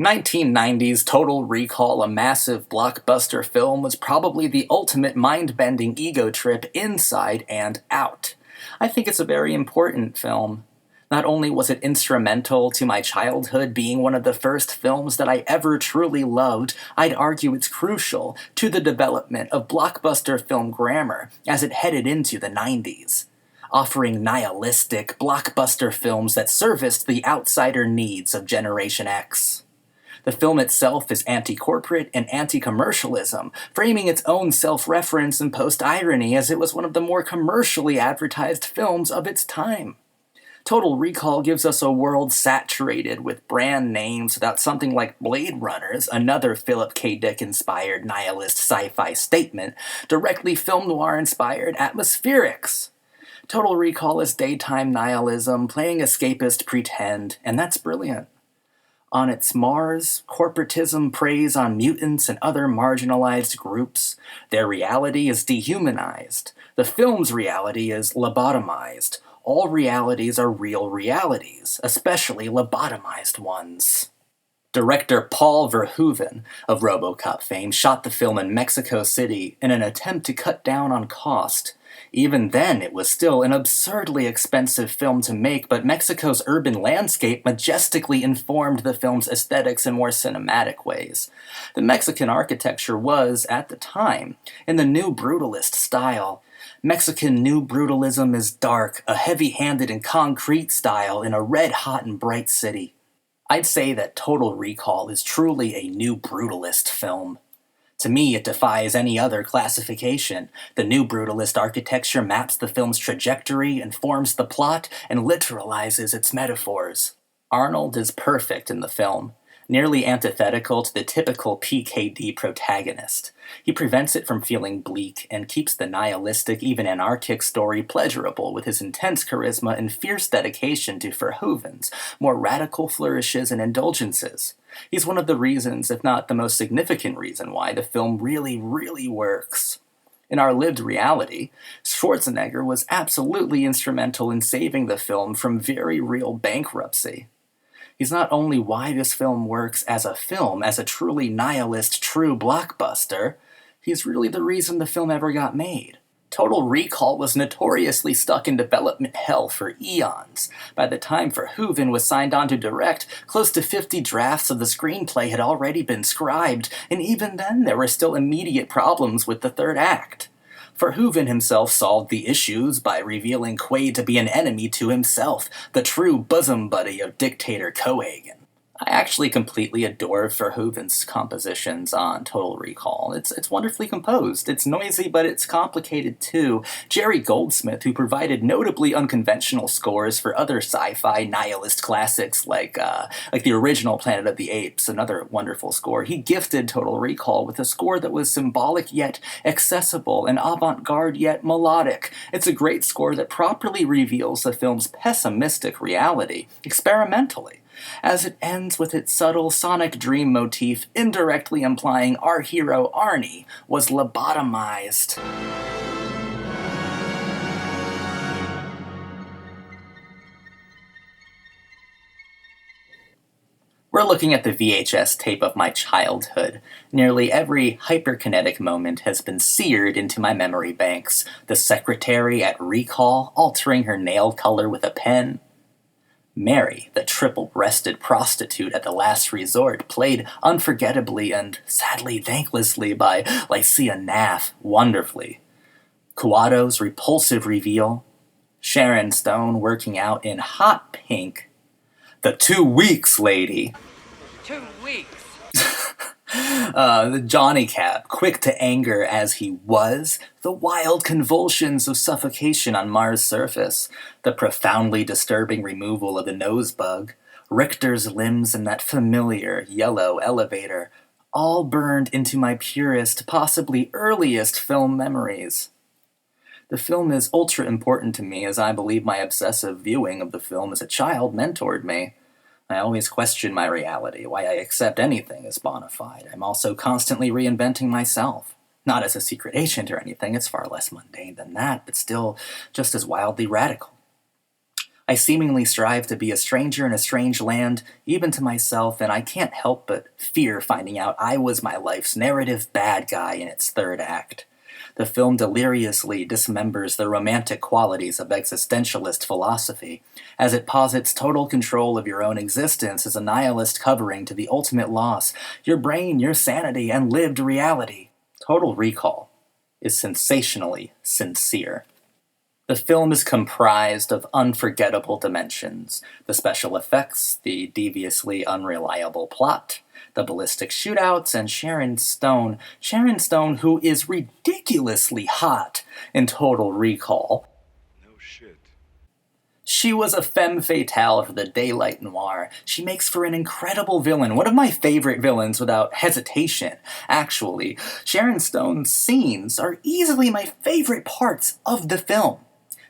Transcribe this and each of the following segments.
1990's Total Recall, a massive blockbuster film, was probably the ultimate mind-bending ego trip inside and out. I think it's a very important film. Not only was it instrumental to my childhood being one of the first films that I ever truly loved, I'd argue it's crucial to the development of blockbuster film grammar as it headed into the 90s, offering nihilistic, blockbuster films that serviced the outsider needs of Generation X. The film itself is anti-corporate and anti-commercialism, framing its own self-reference and post-irony as it was one of the more commercially advertised films of its time. Total Recall gives us a world saturated with brand names without something like Blade Runners, another Philip K. Dick-inspired nihilist sci-fi statement, directly film noir-inspired atmospherics. Total Recall is daytime nihilism, playing escapist pretend, and that's brilliant. On its Mars, corporatism preys on mutants and other marginalized groups. Their reality is dehumanized. The film's reality is lobotomized. All realities are real realities, especially lobotomized ones. Director Paul Verhoeven of RoboCop fame shot the film in Mexico City in an attempt to cut down on cost. Even then, it was still an absurdly expensive film to make, but Mexico's urban landscape majestically informed the film's aesthetics in more cinematic ways. The Mexican architecture was, at the time, in the New Brutalist style. Mexican New Brutalism is dark, a heavy-handed and concrete style in a red-hot and bright city. I'd say that Total Recall is truly a New Brutalist film. To me, it defies any other classification. The New Brutalist architecture maps the film's trajectory, informs the plot, and literalizes its metaphors. Arnold is perfect in the film, nearly antithetical to the typical PKD protagonist. He prevents it from feeling bleak and keeps the nihilistic, even anarchic story pleasurable with his intense charisma and fierce dedication to Verhoeven's more radical flourishes and indulgences. He's one of the reasons, if not the most significant reason, why the film really, really works. In our lived reality, Schwarzenegger was absolutely instrumental in saving the film from very real bankruptcy. He's not only why this film works as a truly nihilist, true blockbuster, he's really the reason the film ever got made. Total Recall was notoriously stuck in development hell for eons. By the time Verhoeven was signed on to direct, close to 50 drafts of the screenplay had already been scribed, and even then there were still immediate problems with the third act. Verhoeven himself solved the issues by revealing Quaid to be an enemy to himself, the true bosom buddy of dictator Cohagen. I actually completely adore Verhoeven's compositions on Total Recall. It's wonderfully composed. It's noisy, but it's complicated too. Jerry Goldsmith, who provided notably unconventional scores for other sci-fi nihilist classics like the original Planet of the Apes, another wonderful score, he gifted Total Recall with a score that was symbolic yet accessible and avant-garde yet melodic. It's a great score that properly reveals the film's pessimistic reality, experimentally, as it ends with its subtle sonic dream motif indirectly implying our hero Arnie was lobotomized. We're looking at the VHS tape of my childhood. Nearly every hyperkinetic moment has been seared into my memory banks. The secretary at Recall altering her nail color with a pen. Mary, the triple-breasted prostitute at the last resort, played unforgettably and sadly thanklessly by Lycia Naff, wonderfully. Kuato's repulsive reveal. Sharon Stone working out in hot pink. The 2 weeks lady. 2 weeks. The Johnny Cab, quick to anger as he was, the wild convulsions of suffocation on Mars' surface, the profoundly disturbing removal of the nose bug, Richter's limbs in that familiar yellow elevator, all burned into my purest, possibly earliest film memories. The film is ultra important to me as I believe my obsessive viewing of the film as a child mentored me. I always question my reality, why I accept anything as bona fide. I'm also constantly reinventing myself. Not as a secret agent or anything, it's far less mundane than that, but still just as wildly radical. I seemingly strive to be a stranger in a strange land, even to myself, and I can't help but fear finding out I was my life's narrative bad guy in its third act. The film deliriously dismembers the romantic qualities of existentialist philosophy, as it posits total control of your own existence as a nihilist covering to the ultimate loss, your brain, your sanity, and lived reality. Total Recall is sensationally sincere. The film is comprised of unforgettable dimensions: the special effects, the deviously unreliable plot, the ballistic shootouts, and Sharon Stone. Sharon Stone, who is ridiculously hot in Total Recall. No shit. She was a femme fatale for the daylight noir. She makes for an incredible villain, one of my favorite villains without hesitation, actually. Sharon Stone's scenes are easily my favorite parts of the film.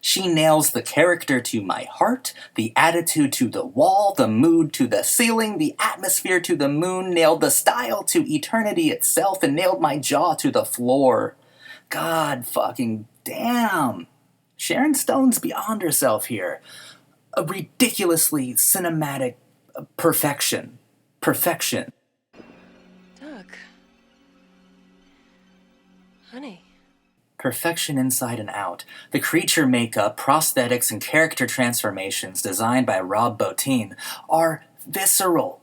She nails the character to my heart, the attitude to the wall, the mood to the ceiling, the atmosphere to the moon, nailed the style to eternity itself, and nailed my jaw to the floor. God fucking damn. Sharon Stone's beyond herself here. A ridiculously cinematic perfection. Perfection. Doug. Honey. Perfection inside and out. The creature makeup, prosthetics, and character transformations designed by Rob Bottin are visceral.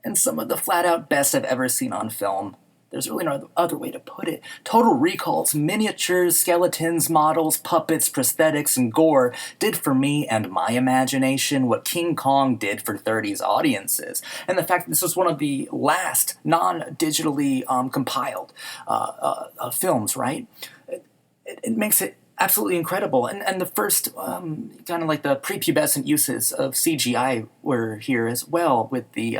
And some of the flat-out best I've ever seen on film. There's really no other way to put it. Total Recall's miniatures, skeletons, models, puppets, prosthetics, and gore did for me and my imagination what King Kong did for 30s audiences. And the fact that this was one of the last non-digitally compiled films, right? It makes it absolutely incredible. And the first kind of like the prepubescent uses of CGI were here as well, with the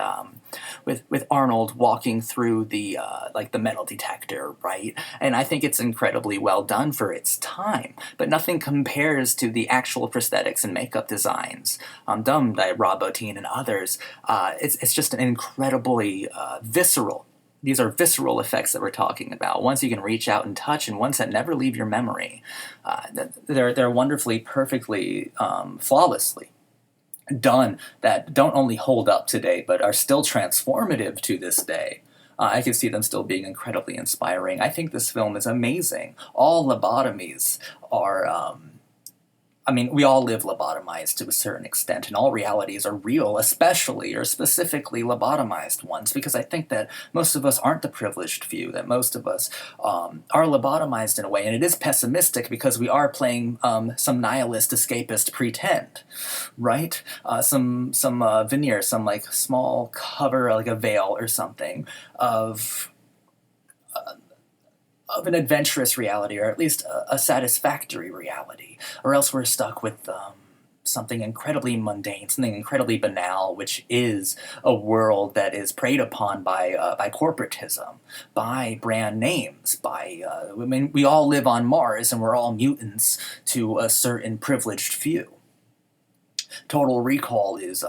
with Arnold walking through the like the metal detector, right? And I think it's incredibly well done for its time, but nothing compares to the actual prosthetics and makeup designs done by Rob Bottin and others. It's just an incredibly visceral. These are visceral effects that we're talking about, ones you can reach out and touch, and ones that never leave your memory. They're wonderfully, perfectly, flawlessly done, that don't only hold up today, but are still transformative to this day. I can see them still being incredibly inspiring. I think this film is amazing. All lobotomies are... I mean, we all live lobotomized to a certain extent, and all realities are real, especially or specifically lobotomized ones, because I think that most of us aren't the privileged few, that most of us are lobotomized in a way, and it is pessimistic because we are playing some nihilist, escapist pretend, right? Some veneer, some like small cover, like a veil or something of an adventurous reality, or at least a satisfactory reality, or else we're stuck with something incredibly mundane, something incredibly banal, which is a world that is preyed upon by corporatism, by brand names, by I mean, we all live on Mars, and we're all mutants to a certain privileged few. Total Recall is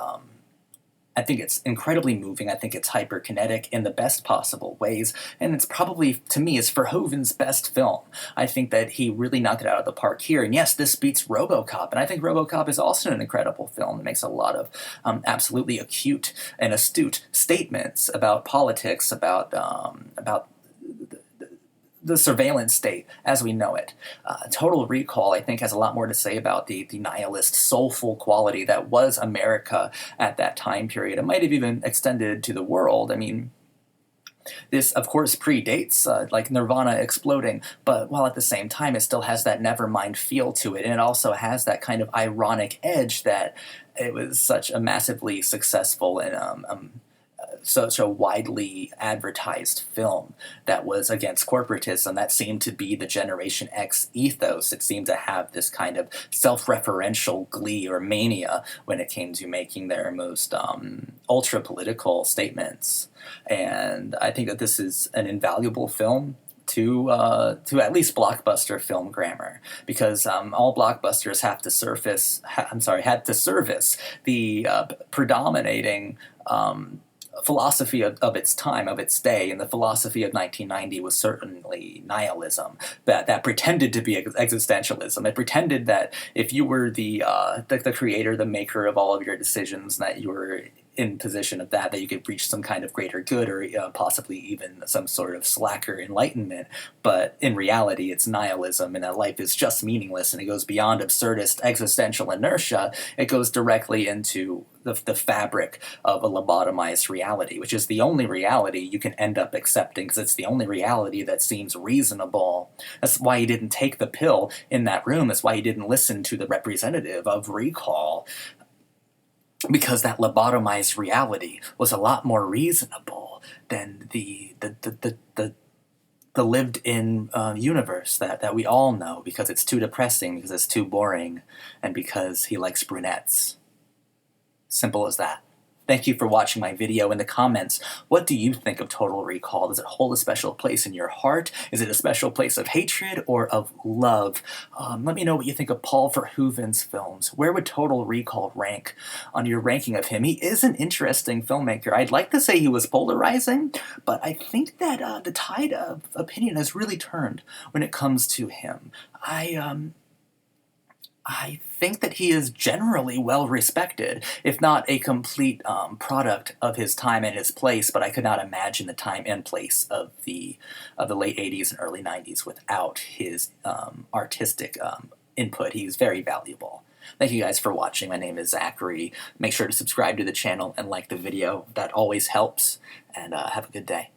I think it's incredibly moving. I think it's hyperkinetic in the best possible ways, and it's probably, to me, is Verhoeven's best film. I think that he really knocked it out of the park here, and yes, this beats RoboCop, and I think RoboCop is also an incredible film. It makes a lot of absolutely acute and astute statements about politics, about the surveillance state as we know it. Total Recall, I think, has a lot more to say about the nihilist, soulful quality that was America at that time period. It might have even extended to the world. I mean, this, of course, predates like Nirvana exploding, but while at the same time it still has that Nevermind feel to it, and it also has that kind of ironic edge that it was such a massively successful and such a widely advertised film that was against corporatism, that seemed to be the Generation X ethos. It seemed to have this kind of self-referential glee or mania when it came to making their most ultra-political statements. And I think that this is an invaluable film to at least blockbuster film grammar, because all blockbusters have to had to service the predominating philosophy of its time, of its day, and the philosophy of 1990 was certainly nihilism, that pretended to be existentialism. It pretended that if you were the creator, the maker of all of your decisions, that you were in position of that you could reach some kind of greater good, or possibly even some sort of slacker enlightenment. But in reality, it's nihilism, and that life is just meaningless, and it goes beyond absurdist existential inertia. It goes directly into the fabric of a lobotomized reality, which is the only reality you can end up accepting, because it's the only reality that seems reasonable. That's why he didn't take the pill in that room. That's why he didn't listen to the representative of Recall, because that lobotomized reality was a lot more reasonable than the lived-in universe that we all know, because it's too depressing, because it's too boring, and because he likes brunettes. Simple as that. Thank you for watching my video. In the comments, what do you think of Total Recall? Does it hold a special place in your heart? Is it a special place of hatred or of love? Let me know what you think of Paul Verhoeven's films. Where would Total Recall rank on your ranking of him? He is an interesting filmmaker. I'd like to say he was polarizing, but I think that the tide of opinion has really turned when it comes to him. I think that he is generally well respected, if not a complete product of his time and his place, but I could not imagine the time and place of the late 80s and early 90s without his artistic input. He's very valuable. Thank you guys for watching. My name is Zachary. Make sure to subscribe to the channel and like the video. That always helps, and have a good day.